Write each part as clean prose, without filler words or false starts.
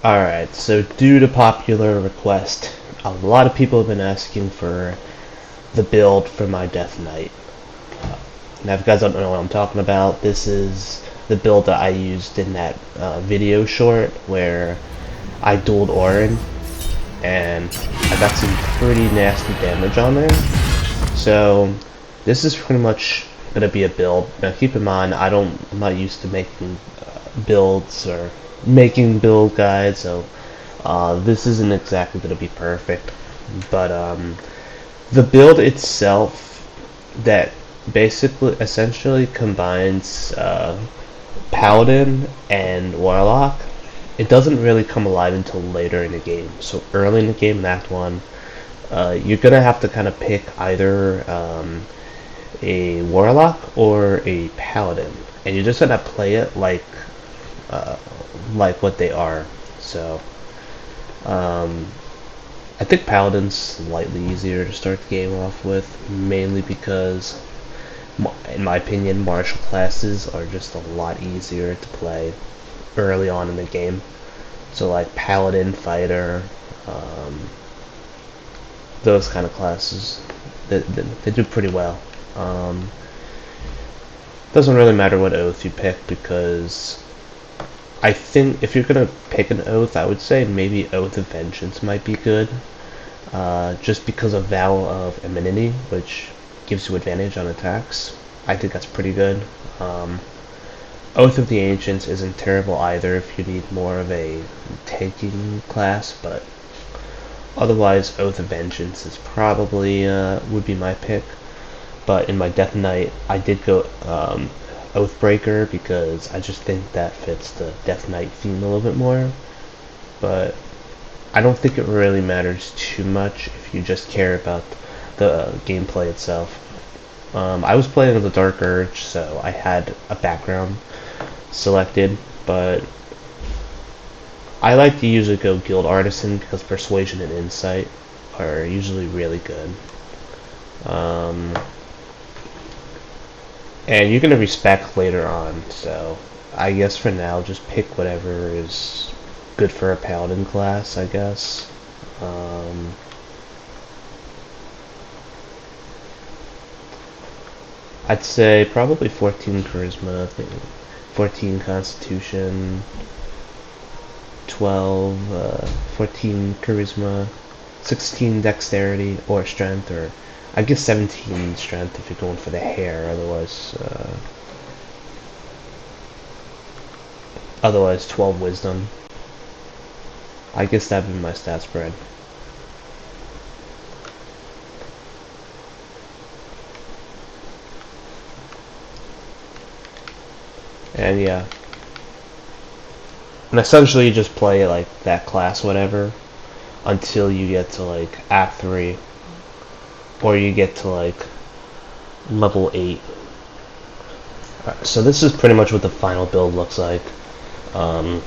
Alright, so due to popular request, a lot of people have been asking for the build for my Deathknight. Now, if you guys don't know what I'm talking about, this is the build that I used in that video short where I dueled Orin, and I got some pretty nasty damage on there. So, this is pretty much gonna be a build. Now, keep in mind, I'm not used to making builds or making build guides, so this isn't exactly going to be perfect. But the build itself that basically essentially combines paladin and warlock, it doesn't really come alive until later in the game. So early in the game in Act 1, you're going to have to kind of pick either a warlock or a paladin, and you're just going to play it like what they are. So I think paladin's slightly easier to start the game off with, mainly because in my opinion martial classes are just a lot easier to play early on in the game. So like paladin, fighter, those kind of classes, they do pretty well. Doesn't really matter what oath you pick, because I think if you're gonna pick an oath, I would say maybe Oath of Vengeance might be good, just because of Vow of Emninity, which gives you advantage on attacks. I think that's pretty good. Oath of the Ancients isn't terrible either if you need more of a tanking class, but otherwise Oath of Vengeance is probably would be my pick. But in my Deathknight, I did go Oathbreaker, because I just think that fits the Deathknight theme a little bit more. But I don't think it really matters too much if you just care about the gameplay itself. I was playing with the Dark Urge, so I had a background selected, but I like to usually go Guild Artisan because Persuasion and Insight are usually really good. And you're going to respec later on, so I guess for now just pick whatever is good for a paladin class, I guess. I'd say probably 14 charisma, I think 14 constitution, 12, 14 charisma, 16 dexterity or strength, or I guess 17 strength if you're going for the hair. Otherwise 12 wisdom. I guess that'd be my stat spread. And yeah, and essentially you just play like that class, whatever, until you get to like Act 3. Or you get to like level 8. So this is pretty much what the final build looks like. I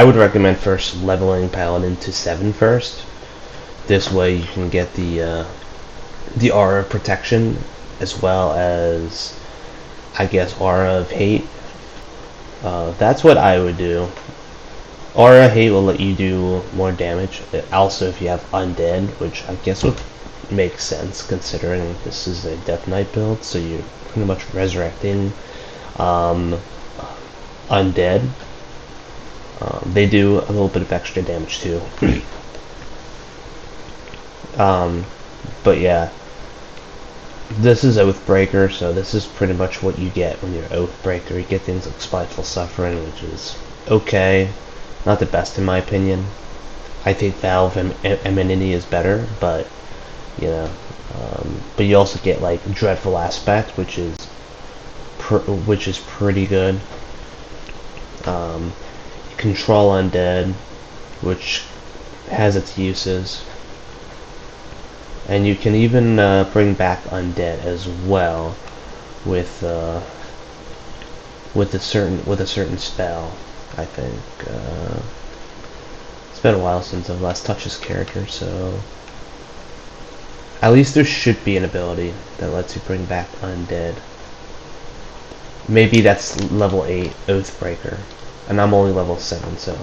would recommend first leveling Paladin to 7 first. This way you can get the aura of protection, as well as, I guess, aura of hate. That's what I would do. Aura of hate will let you do more damage. Also, if you have undead, which I guess would makes sense considering this is a Deathknight build, so you're pretty much resurrecting undead. They do a little bit of extra damage too. But yeah, this is Oathbreaker, so this is pretty much what you get when you're Oathbreaker. You get things like Spiteful Suffering, which is okay, not the best in my opinion. I think Valve and Emninity is better, but you know, but you also get like Dreadful Aspect, which is pretty good. Control Undead, which has its uses, and you can even bring back undead as well with a certain spell. I think it's been a while since I've last touched this character, so. At least there should be an ability that lets you bring back undead. Maybe that's level 8 Oathbreaker, and I'm only level 7, so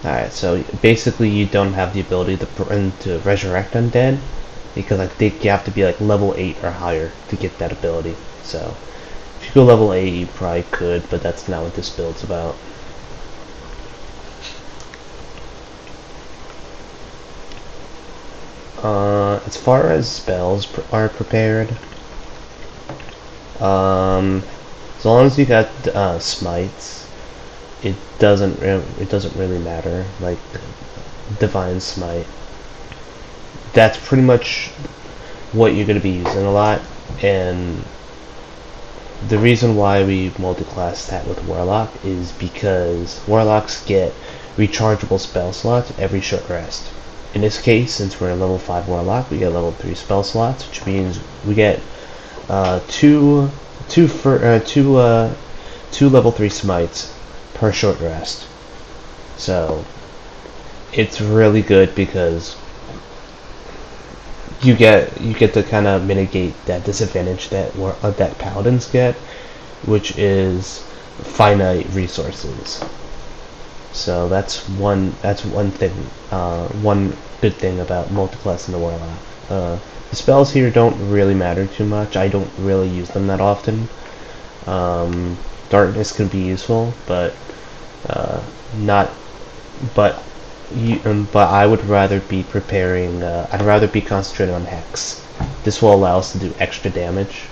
Alright, so basically you don't have the ability to resurrect undead, because I think you have to be like level 8 or higher to get that ability. So if you go level 8 you probably could, but that's not what this build's about. As far as spells are prepared, as long as you got smites, it doesn't really matter. Like divine smite, that's pretty much what you're going to be using a lot. And the reason why we multi-class that with warlock is because warlocks get rechargeable spell slots every short rest. In this case, since we're a level 5 warlock, we get level 3 spell slots, which means we get two level 3 smites per short rest. So it's really good because you get to kind of mitigate that disadvantage that paladins get, which is finite resources. So that's one thing, one good thing about multiclass in the warlock. The spells here don't really matter too much. I don't really use them that often. Darkness can be useful, but not. But I would rather be preparing. I'd rather be concentrating on hex. This will allow us to do extra damage.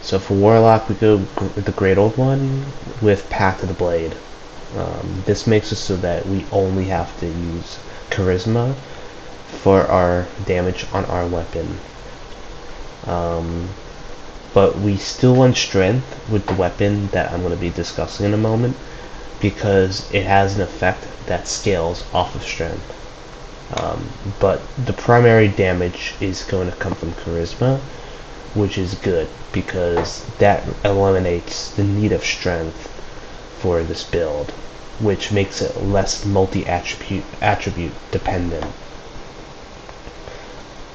So for warlock, we go with the Great Old One with Pact of the Blade. This makes it so that we only have to use charisma for our damage on our weapon. But we still want strength with the weapon that I'm going to be discussing in a moment, because it has an effect that scales off of strength. But the primary damage is going to come from charisma, which is good because that eliminates the need of strength for this build, which makes it less attribute dependent.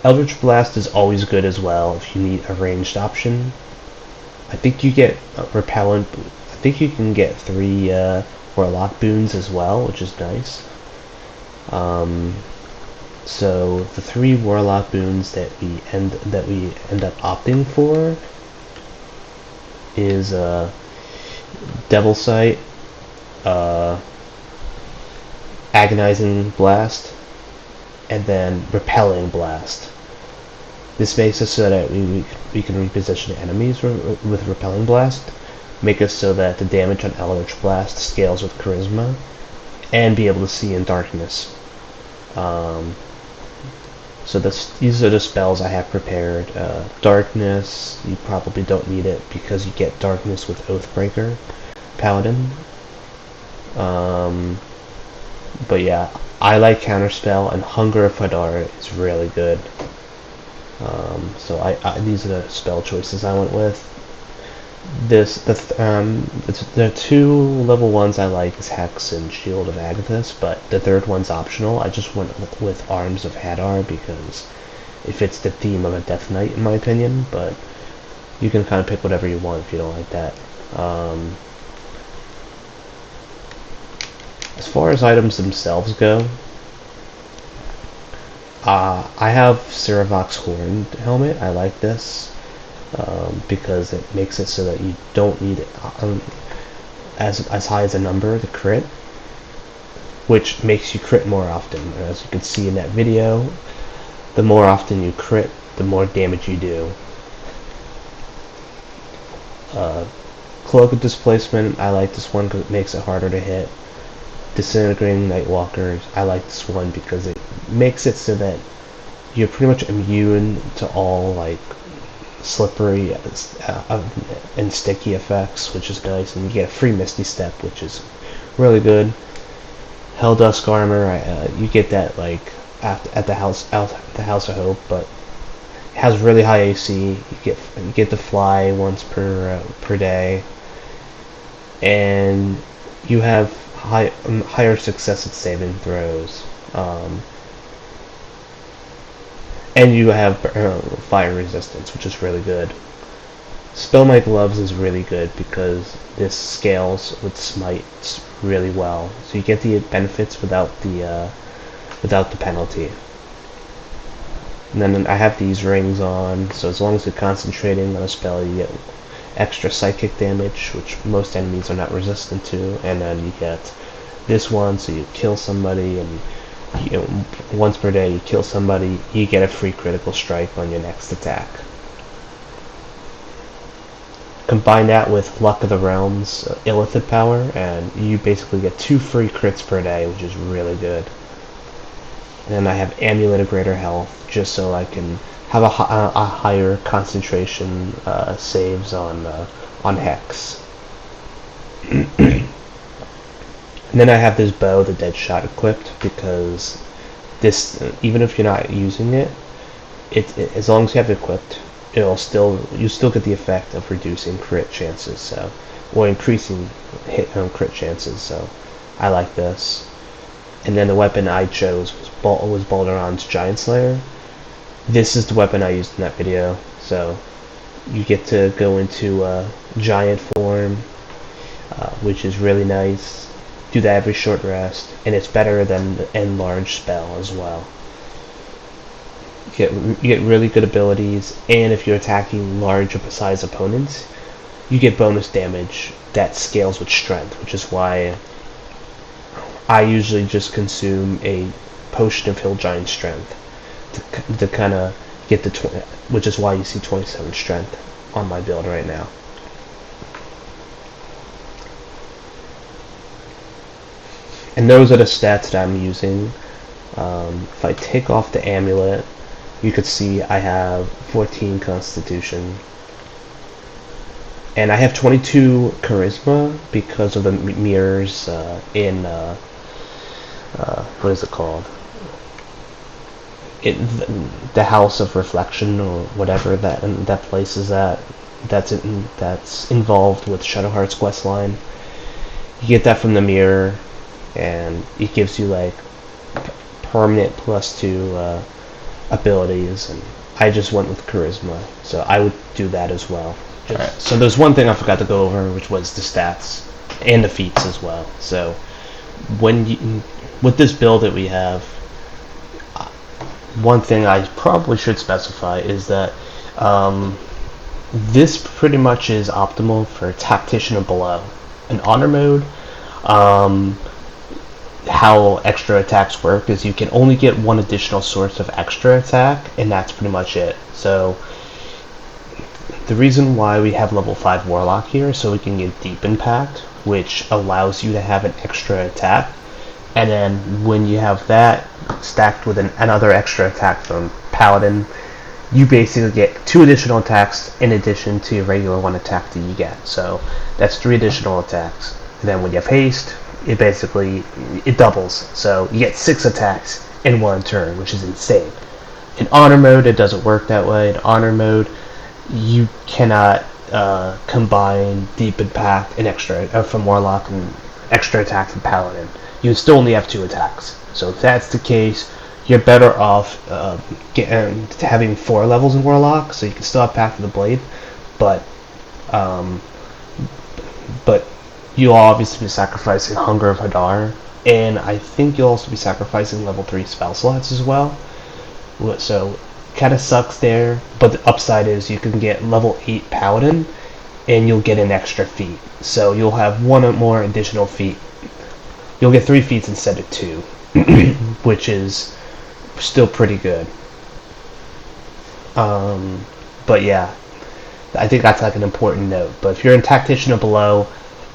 Eldritch Blast is always good as well if you need a ranged option. I think you get repellent. I think you can get 3 warlock boons as well, which is nice. So the 3 warlock boons that we end up opting for is Devil Sight, Agonizing Blast, and then Repelling Blast. This makes it so that we can reposition enemies with Repelling Blast, make it so that the damage on Eldritch Blast scales with Charisma, and be able to see in darkness. So these are the spells I have prepared. Darkness, you probably don't need it because you get Darkness with Oathbreaker, Paladin. But yeah, I like Counterspell, and Hunger of Hadar is really good. So these are the spell choices I went with. The 2 level 1s I like is Hex and Shield of Agathis, but the 3rd one's optional. I just went with Arms of Hadar because it fits the theme of a Deathknight in my opinion, but you can kind of pick whatever you want if you don't like that. As far as items themselves go, I have Ceravoc's Horn helmet. I like this because it makes it so that you don't need as high as a number to crit, which makes you crit more often. As you can see in that video, the more often you crit, the more damage you do. Cloak of Displacement, I like this one because it makes it harder to hit. Disintegrating Nightwalkers, I like this one because it makes it so that you're pretty much immune to all like slippery and sticky effects, which is nice, and you get a free Misty Step, which is really good. Helldusk Armor, you get that like at the House of Hope, but it has really high AC. You get to fly once per day, and you have higher success at saving throws, and you have fire resistance, which is really good. Spell My Gloves is really good because this scales with smites really well, so you get the benefits without the penalty. And then I have these rings on, so as long as you're concentrating on a spell, you get extra psychic damage, which most enemies are not resistant to, and then you get this one, so you kill somebody, and once per day you kill somebody, you get a free critical strike on your next attack. Combine that with Luck of the Realms, Illithid power, and you basically get 2 free crits per day, which is really good. And then I have Amulet of Greater Health, just so I can have a higher concentration saves on Hex. And then I have this bow, the Deadshot, equipped, because this, even if you're not using it, as long as you have it equipped, you still get the effect of reducing crit chances, or increasing crit chances. So I like this. And then the weapon I chose was Balduran's Giant Slayer. This is the weapon I used in that video. So you get to go into giant form, which is really nice. Do that every short rest, and it's better than the Enlarge spell as well. You get really good abilities, and if you're attacking larger size opponents, you get bonus damage that scales with strength, which is why I usually just consume a potion of Hill Giant Strength to kind of get the which is why you see 27 strength on my build right now. And those are the stats that I'm using. If I take off the amulet, you could see I have 14 Constitution. And I have 22 Charisma because of the mirrors in, what is it called? The House of Reflection, or whatever that place is at. That's involved with Shadowheart's questline. You get that from the mirror, and it gives you like permanent +2 abilities, and I just went with Charisma, so I would do that as well. Alright, so there's one thing I forgot to go over, which was the stats and the feats as well. So with this build that we have, one thing I probably should specify is that this pretty much is optimal for Tactician and below. In Honor mode, how extra attacks work is you can only get one additional source of extra attack, and that's pretty much it. So the reason why we have level 5 Warlock here is so we can get Deep Impact, which allows you to have an extra attack, and then when you have that stacked with another extra attack from Paladin, you basically get 2 additional attacks in addition to your regular 1 attack that you get. So that's 3 additional attacks. And then when you have haste, it doubles, so you get 6 attacks in 1 turn, which is insane. In Honor mode, it doesn't work that way. In Honor mode, you cannot combine Deep Impact and extra from Warlock and extra attack from Paladin. You still only have 2 attacks. So if that's the case, you're better off having 4 levels in Warlock, so you can still have Pact of the Blade, but you'll obviously be sacrificing Hunger of Hadar, and I think you'll also be sacrificing level 3 spell slots as well. So kind of sucks there, but the upside is you can get level 8 Paladin, and you'll get an extra feat. So you'll have 1 or more additional feat. You'll get 3 feats instead of 2, which is still pretty good. But yeah, I think that's like an important note. But if you're in Tactician or below,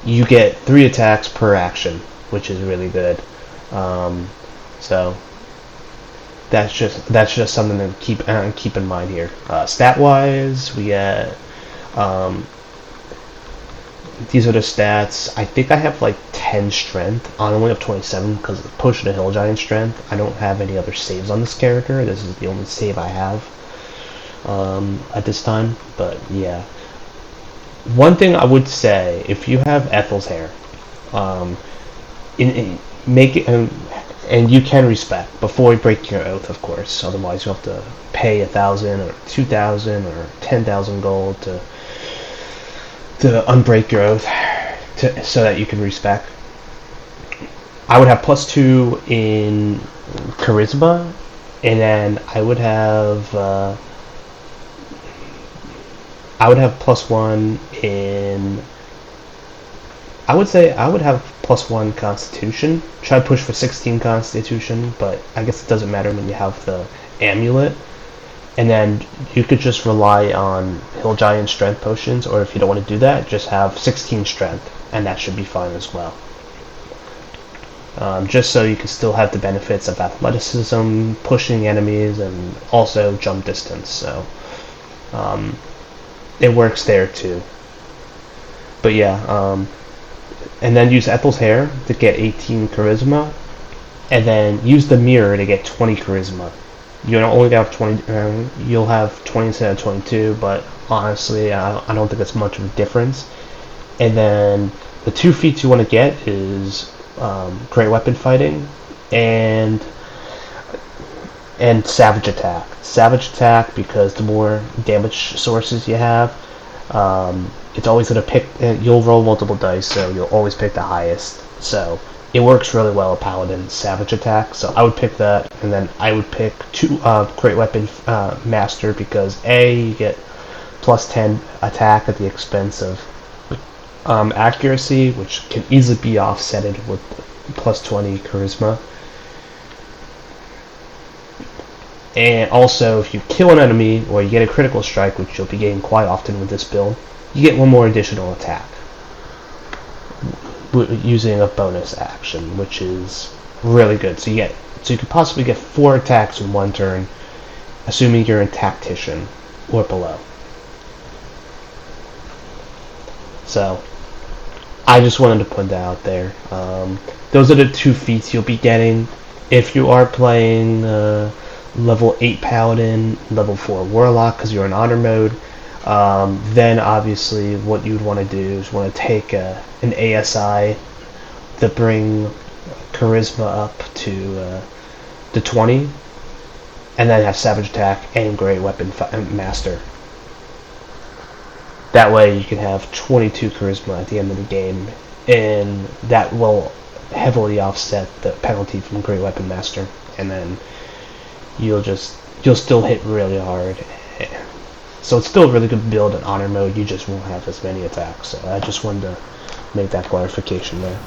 you get 3 attacks per action, which is really good. So that's just something to keep in mind here. Stat wise, we get these are the stats. I think I have like 10 strength. I only have 27 because of the Potion of Hill Giant Strength. I don't have any other saves on this character. This is the only save I have at this time. But yeah. One thing I would say, if you have Ethel's hair, make it, and you can respec before you break your oath, of course. Otherwise, you have to pay 1,000 or 2,000 or 10,000 gold to to unbreak your oath so that you can respec. I would have +2 in charisma, and then I would have +1 in. I would say I would have +1 Constitution. Try to push for 16 Constitution, but I guess it doesn't matter when you have the amulet. And then you could just rely on Hill Giant Strength potions, or if you don't want to do that, just have 16 Strength, and that should be fine as well. Just so you can still have the benefits of athleticism, pushing enemies, and also jump distance. So it works there too. But yeah, and then use Ethel's Hair to get 18 charisma, and then use the mirror to get 20 charisma. You don't only have 20. You'll have 20 instead of 22, but honestly, I don't think it's much of a difference. And then the 2 feats you want to get is Great Weapon Fighting and Savage Attack. Savage Attack, because the more damage sources you have, it's always going to pick. You'll roll multiple dice, so you'll always pick the highest. So it works really well at Paladin Savage Attack. So I would pick that, and then I would pick 2 Great Weapon Master, because you get +10 attack at the expense of accuracy, which can easily be offsetted with +20 charisma. And also, if you kill an enemy or you get a critical strike, which you'll be getting quite often with this build, you get 1 more additional attack using a bonus action, which is really good. So you could possibly get 4 attacks in 1 turn, assuming you're in Tactician or below. So I just wanted to put that out there. Those are the 2 feats you'll be getting if you are playing level 8 Paladin, level 4 Warlock, because you're in honor mode. Then obviously what you'd want to do is want to take an ASI to bring charisma up to 20, and then have Savage Attack and Great Weapon Master. That way you can have 22 charisma at the end of the game, and that will heavily offset the penalty from Great Weapon Master, and then you'll still hit really hard. So it's still a really good build in honor mode, you just won't have as many attacks. So I just wanted to make that clarification there.